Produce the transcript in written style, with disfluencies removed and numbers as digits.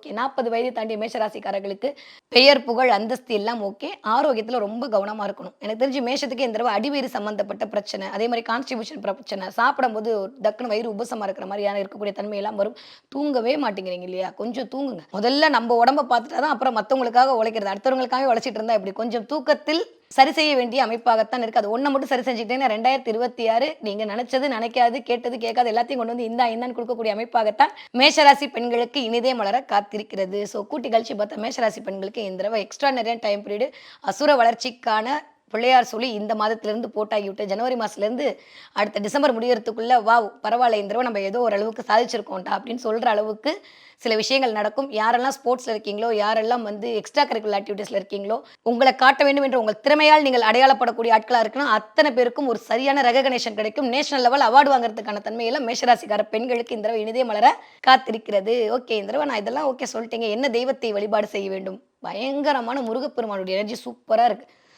Okay. 40 வயதை தாண்டிய மேஷராசிக்காரர்களுக்கு பெயர், புகழ், அந்தஸ்து எல்லாம் ஓகே. ஆரோக்கியத்துல ரொம்ப கவனமா இருக்கணும். எனக்கு தெரிஞ்சு மேஷத்துக்கு இந்த தடவ அடிவயிறு சம்மந்தப்பட்ட பிரச்சனை, அதே மாரி கான்ஸ்டிபியூஷன் பிரச்சனை, சாப்பிடும்போது டக்குனு வயிறு உபசமா இருக்கிற மாரியான இருக்கக்கூடிய தன்மையெல்லாம் வரும். தூங்கவே மாட்டேங்கிறீங்க இல்லையா? கொஞ்சம் தூங்குங்க. முதல்ல நம்ம உடம்ப பார்த்துட்டா தான் அப்புறம் மத்தவங்களுக்காக உழைக்கிறது. அடுத்தவங்களுக்காகவே உழைச்சிட்டு இருந்தா எப்படி? கொஞ்சம் தூக்கத்தில் சரி செய்ய வேண்டிய அமைப்பாகத்தான் இருக்கு. அது ஒண்ண மட்டும் சரி செஞ்சுக்கிட்டீங்கன்னா 2026 நீங்க நெனச்சது நெனைக்காது, கேட்டது கேட்காது எல்லாத்தையும் கொண்டு வந்து இந்தான்னு குடுக்கக்கூடிய அமைப்பாகத்தான் மேஷராசி பெண்களுக்கு இனிதே மலர காத்திருக்கிறது. ஸோ கூட்டி கழிச்சு பார்த்தா மேஷராசி பெண்களுக்கு இந்த தடவ எக்ஸ்ட்ரானரியான டைம் பீரியடு அசுர வளர்ச்சிக்கான பிள்ளையார் சொல்லி இந்த மாதத்திலிருந்து போட்டாகிவிட்டு ஜனவரி மாசத்துலேருந்து அடுத்த டிசம்பர் முடியறதுக்குள்ள வாவ்! பரவால்ல இந்த தடவ நம்ம ஏதோ ஓரளவுக்கு சாதிச்சிருக்கோம்டா அப்படின்னு சொல்ற அளவுக்கு சில விஷயங்கள் நடக்கும். யாரெல்லாம் ஸ்போர்ட்ஸ்ல இருக்கீங்களோ, யாரெல்லாம் வந்து எக்ஸ்ட்ரா கரிக்குலர் ஆக்டிவிட்டீஸ்ல இருக்கீங்களோ, உங்கள காட்ட வேண்டும் என்ற உங்கள் திறமையால் நீங்கள் அடையாளப்படக்கூடிய ஆட்களா இருக்குன்னா, அத்தன பேருக்கும் ஒரு சரியான ரெகக்னிஷன் கிடைக்கும். நேஷனல் லெவல் அவார்ட் வாங்குறதுக்கான தன்மையெல்லாம் மேஷராசிக்கார பெண்களுக்கு இந்த தடவ இனிதே மலர காத்திருக்கிறது. ஓகே. இந்த தடவ நான் இதெல்லாம் ஓகே சொல்லிட்டேங்க. என்ன தெய்வத்தை வழிபாடு செய்ய வேண்டும்? பயங்கரமான முருகப்பெருமானுடைய எனர்ஜி சூப்பரா இருக்கு.